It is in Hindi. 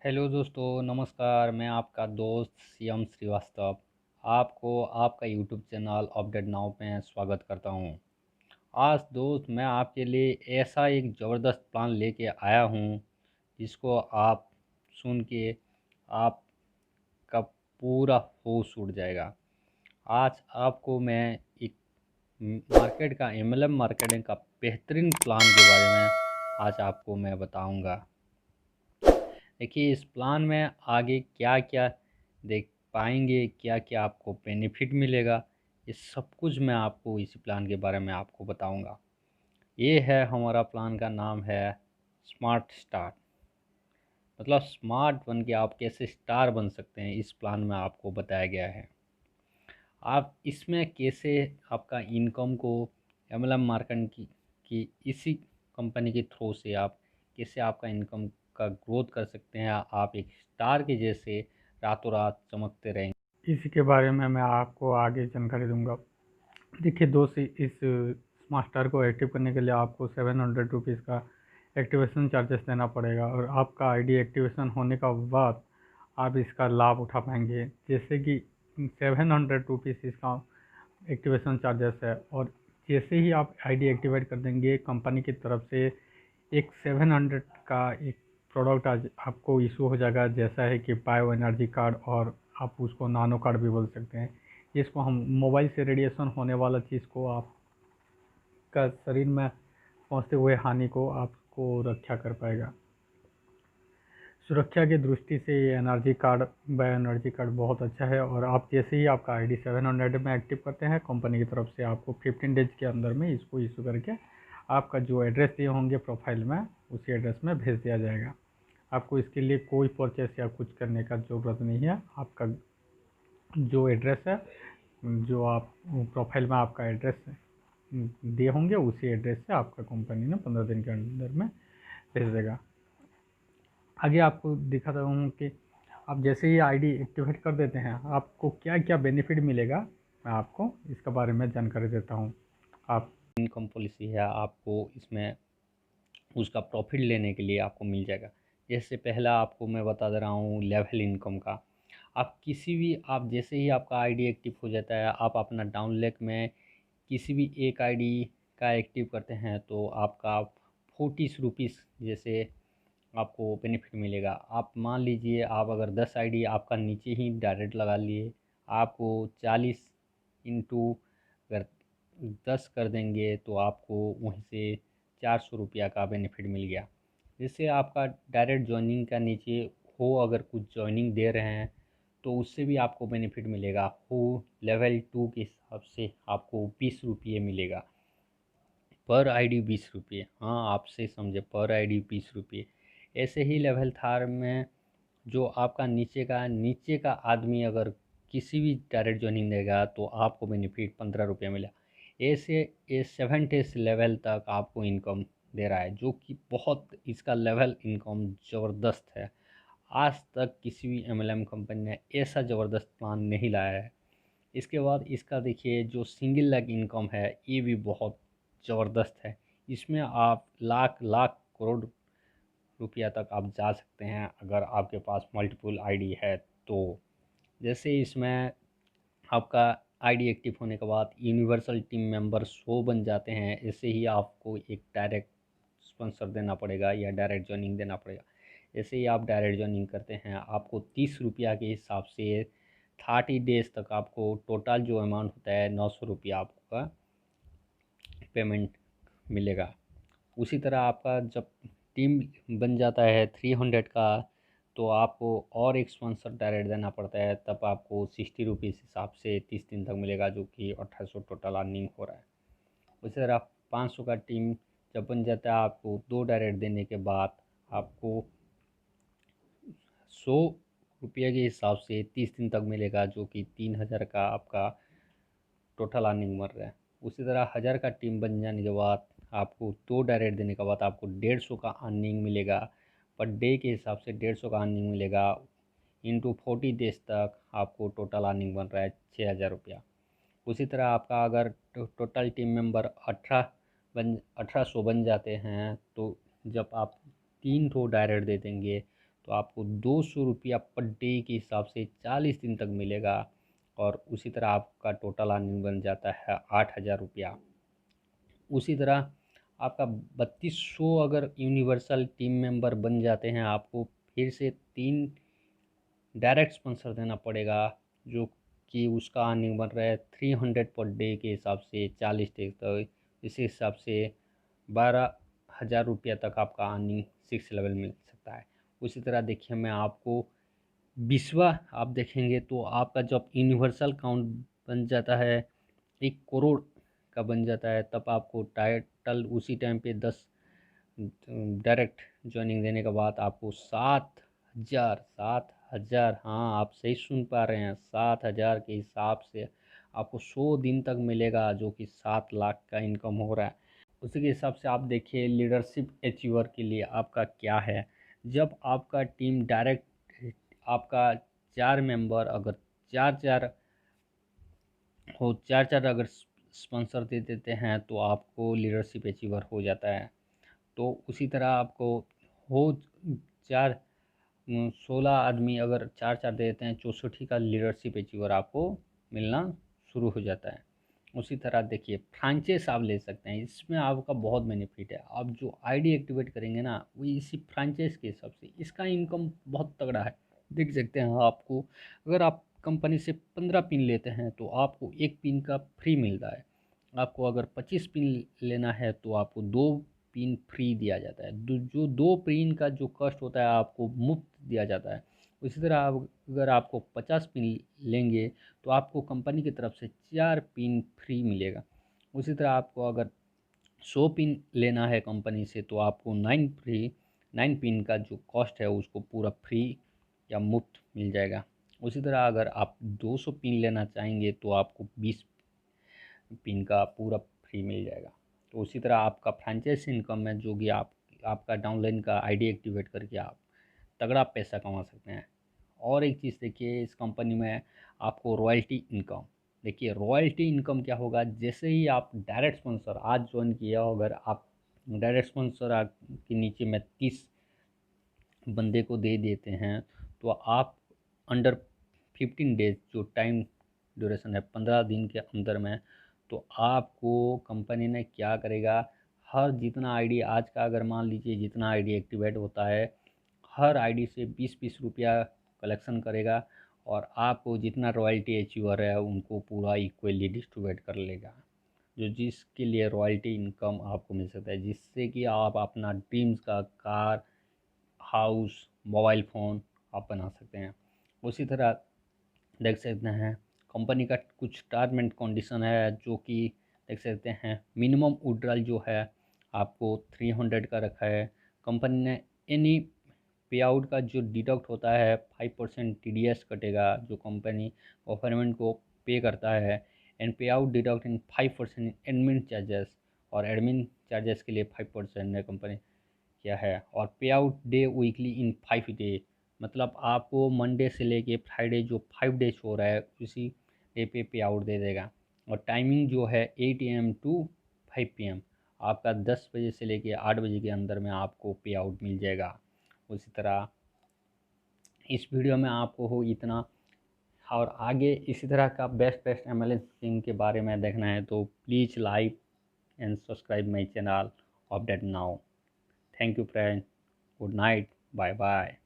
हेलो दोस्तों, नमस्कार। मैं आपका दोस्त सीएम श्रीवास्तव आपको आपका यूट्यूब चैनल अपडेट नाउ में स्वागत करता हूं। आज दोस्त मैं आपके लिए ऐसा एक ज़बरदस्त प्लान लेके आया हूं जिसको आप सुन के आपका पूरा होश उड़ जाएगा। आज आपको मैं एक मार्केट का एमएलएम मार्केटिंग का बेहतरीन प्लान के बारे में आज आपको मैं बताऊंगा। देखिए, इस प्लान में आगे क्या क्या देख पाएंगे, क्या क्या आपको बेनिफिट मिलेगा, ये सब कुछ मैं आपको इसी प्लान के बारे में आपको बताऊंगा। ये है हमारा प्लान का नाम है स्मार्ट स्टार। मतलब स्मार्ट बन के आप कैसे स्टार बन सकते हैं, इस प्लान में आपको बताया गया है। आप इसमें कैसे आपका इनकम को एमएलएम मार्केट की इसी कंपनी के थ्रू से आप कैसे आपका इनकम का ग्रोथ कर सकते हैं। आप एक स्टार के जैसे रातों रात चमकते रहेंगे। इसी के बारे में मैं आपको आगे जानकारी दूंगा। देखिए दोस्त, इस स्मार्ट स्टार को एक्टिव करने के लिए आपको 700 रुपीज़ का एक्टिवेशन चार्जेस देना पड़ेगा और आपका आईडी एक्टिवेशन होने का बाद आप इसका लाभ उठा पाएंगे। जैसे कि 700 रुपीज़ इसका एक्टिवेशन चार्जेस है, और जैसे ही आप आईडी एक्टिवेट कर देंगे कंपनी की तरफ से एक 700 का एक प्रोडक्ट आज आपको इशू हो जाएगा, जैसा है कि बायो एनर्जी कार्ड, और आप उसको नानो कार्ड भी बोल सकते हैं। जिसको हम मोबाइल से रेडिएशन होने वाला चीज़ को आपका शरीर में पहुंचते हुए हानि को आपको रक्षा कर पाएगा। सुरक्षा की दृष्टि से ये energy card, bio energy card बहुत अच्छा है। और आप जैसे ही आपका आईडी 700 में एक्टिव करते हैं, कंपनी की तरफ से आपको 15 डेज के अंदर में इसको इशू करके आपका जो एड्रेस दिए होंगे प्रोफाइल में, उसी एड्रेस में भेज दिया जाएगा। आपको इसके लिए कोई परचेस या कुछ करने का ज़रूरत नहीं है। आपका जो एड्रेस है, जो आप प्रोफाइल में आपका एड्रेस दिए होंगे, उसी एड्रेस से आपका कंपनी ने 15 दिन के अंदर में भेज देगा। आगे आपको दिखाता हूँ कि आप जैसे ही आईडी एक्टिवेट कर देते हैं आपको क्या क्या बेनिफिट मिलेगा, मैं आपको इसके बारे में जानकारी देता हूँ। आप इनकम पॉलिसी है, आपको इसमें उसका प्रॉफिट लेने के लिए आपको मिल जाएगा। जैसे पहला आपको मैं बता दे रहा हूँ लेवल इनकम का। आप किसी भी आप जैसे ही आपका आईडी एक्टिव हो जाता है, आप अपना डाउन लेक में किसी भी एक आईडी का एक्टिव करते हैं तो आपका 40 रुपीज़ जैसे आपको बेनिफिट मिलेगा। आप मान लीजिए आप अगर 10 आईडी आपका नीचे ही डायरेक्ट लगा लिए, आपको 40 इंटू अगर 10 कर देंगे तो आपको वहीं से 400 रुपया का बेनिफिट मिल गया। जैसे आपका डायरेक्ट ज्वाइनिंग का नीचे हो, अगर कुछ ज्वाइनिंग दे रहे हैं तो उससे भी आपको बेनिफिट मिलेगा। हो लेवल 2 के हिसाब से आपको 20 रुपये मिलेगा पर आईडी। 20 रुपये, हाँ आपसे समझे, पर आईडी 20 रुपये। ऐसे ही लेवल थार में जो आपका नीचे का आदमी अगर किसी भी डायरेक्ट ज्वाइनिंग देगा तो आपको बेनिफिट 15 रुपये मिला। ऐसे ये 70 लेवल तक आपको इनकम दे रहा है, जो कि बहुत इसका लेवल इनकम ज़बरदस्त है। आज तक किसी भी एमएलएम कंपनी ने ऐसा ज़बरदस्त प्लान नहीं लाया है। इसके बाद इसका देखिए जो सिंगल लेग इनकम है, ये भी बहुत ज़बरदस्त है। इसमें आप लाख लाख करोड़ रुपया तक आप जा सकते हैं अगर आपके पास मल्टीपल आईडी है तो। जैसे इसमें आपका आईडी एक्टिव होने के बाद यूनिवर्सल टीम मेंबर 100 बन जाते हैं। ऐसे ही आपको एक डायरेक्ट स्पॉन्सर देना पड़ेगा या डायरेक्ट ज्वाइनिंग देना पड़ेगा। जैसे ही आप डायरेक्ट ज्वाइनिंग करते हैं आपको 30 रुपया के हिसाब से 30 डेज तक आपको टोटल जो अमाउंट होता है 900 रुपया आपका पेमेंट मिलेगा। उसी तरह आपका जब टीम बन जाता है 300 का तो आपको और एक स्पॉन्सर डायरेक्ट देना पड़ता है, तब आपको 60 रुपीज़ हिसाब से 30 दिन तक मिलेगा, जो कि 1800 टोटल अर्निंग हो रहा है। उसी तरह 500 का टीम जब बन जाता है आपको 2 डायरेक्ट देने के बाद आपको 100 रुपये के हिसाब से 30 दिन तक मिलेगा, जो कि 3000 का आपका टोटल अर्निंग मर रहा है। उसी तरह 1000 का टीम बन जाने के बाद आपको 2 डायरेक्ट देने के बाद आपको 150 का अर्निंग मिलेगा। पर डे के हिसाब से 150 का अर्निंग मिलेगा। इंटू 40 डेज तक आपको टोटल अर्निंग बन रहा है 6000 रुपया। उसी तरह आपका अगर टोटल टीम मेंबर 1800 बन जाते हैं तो जब आप 3 ठो डायरेक्ट दे देंगे तो आपको 200 रुपया पर डे के हिसाब से 40 दिन तक मिलेगा। और उसी तरह आपका टोटल अर्निंग बन जाता है 8,000 रुपया। उसी तरह आपका 3200 अगर यूनिवर्सल टीम मेंबर बन जाते हैं, आपको फिर से 3 डायरेक्ट स्पॉन्सर देना पड़ेगा, जो कि उसका अर्निंग बन रहा है 300 पर डे के हिसाब से 40 डे। तो इस हिसाब से 12,000 रुपया तक आपका अर्निंग 6 लेवल मिल सकता है। उसी तरह देखिए, मैं आपको 20वां आप देखेंगे तो आपका जब यूनिवर्सल काउंट बन जाता है 1 करोड़ का बन जाता है, तब आपको टाइटल उसी टाइम पे 10 डायरेक्ट ज्वाइनिंग देने के बाद आपको 7,000, हाँ आप सही सुन पा रहे हैं, 7,000 के हिसाब से आपको 100 दिन तक मिलेगा, जो कि 7 लाख का इनकम हो रहा है। उसी के हिसाब से आप देखिए लीडरशिप अचीवर के लिए आपका क्या है। जब आपका टीम डायरेक्ट आपका 4 मेंबर अगर 4-4 हो, 4-4 अगर स्पॉन्सर दे देते हैं तो आपको लीडरशिप अचीवर हो जाता है। तो उसी तरह आपको हो 16 आदमी अगर 4-4 दे देते हैं, 64 का लीडरशिप अचीवर आपको मिलना शुरू हो जाता है। उसी तरह देखिए फ्रांचाइज आप ले सकते हैं, इसमें आपका बहुत बेनिफिट है। आप जो आईडी एक्टिवेट करेंगे ना, वो इसी फ्रांचाइज के हिसाब से इसका इनकम बहुत तगड़ा है। देख सकते हैं आपको, अगर आप कंपनी से 15 पिन लेते हैं तो आपको 1 पिन का फ्री मिलता है। आपको अगर 25 पिन लेना है तो आपको 2 पिन फ्री दिया जाता है। जो 2 पिन का जो कॉस्ट होता है आपको मुफ्त दिया जाता है। उसी तरह अगर आपको 50 पिन लेंगे तो आपको कंपनी की तरफ से 4 पिन फ्री मिलेगा। उसी तरह आपको अगर 100 पिन लेना है कंपनी से तो आपको 9 पिन का जो कॉस्ट है उसको पूरा फ्री या मुफ्त मिल जाएगा। उसी तरह अगर आप 200 पिन लेना चाहेंगे तो आपको 20 पिन का पूरा फ्री मिल जाएगा। तो उसी तरह आपका फ्रेंचाइज इनकम है, जो कि आपका डाउनलाइन का आईडी एक्टिवेट करके आप तगड़ा पैसा कमा सकते हैं। और एक चीज़ देखिए, इस कंपनी में आपको रॉयल्टी इनकम, देखिए रॉयल्टी इनकम क्या होगा, जैसे ही आप डायरेक्ट स्पॉन्सर आज ज्वाइन किया हो, अगर आप डायरेक्ट स्पॉन्सर के नीचे में 30 बंदे को दे देते हैं तो आप अंडर 15 डेज जो टाइम ड्यूरेशन है 15 दिन के अंदर में, तो आपको कंपनी ने क्या करेगा, हर जितना आईडी आज का अगर मान लीजिए जितना आईडी एक्टिवेट होता है, हर आईडी से 20-20 रुपया कलेक्शन करेगा और आपको जितना रॉयल्टी अचीवर है उनको पूरा इक्वली डिस्ट्रीब्यूट कर लेगा, जो जिसके लिए रॉयल्टी इनकम आपको मिल सकता है, जिससे कि आप अपना ड्रीम्स का कार, हाउस, मोबाइल फ़ोन आप बना सकते हैं। उसी तरह देख सकते हैं कंपनी का कुछ टर्म एंड कंडीशन है, जो कि देख सकते हैं मिनिमम विड्रॉल जो है आपको 300 का रखा है। कंपनी ने एनी पे आउट का जो डिडक्ट होता है 5% टीडीएस कटेगा, जो कंपनी गवर्नमेंट को पे करता है। एंड पे आउट डिडक्ट इन 5% एडमिन चार्जेस, और एडमिन चार्जेस के लिए 5% है कंपनी क्या है। और पे आउट डे वीकली इन 5 डे, मतलब आपको मंडे से लेके फ्राइडे जो 5 डेज हो रहा है उसी डे पे आउट दे देगा। और टाइमिंग जो है 8 AM टू 5 PM, आपका 10 बजे से लेके 8 बजे के अंदर में आपको पे आउट मिल जाएगा। उसी तरह इस वीडियो में आपको हो इतना, और आगे इसी तरह का बेस्ट MLM स्कीम के बारे में देखना है तो please like and subscribe my channel update now. Thank you friend, good night, bye bye.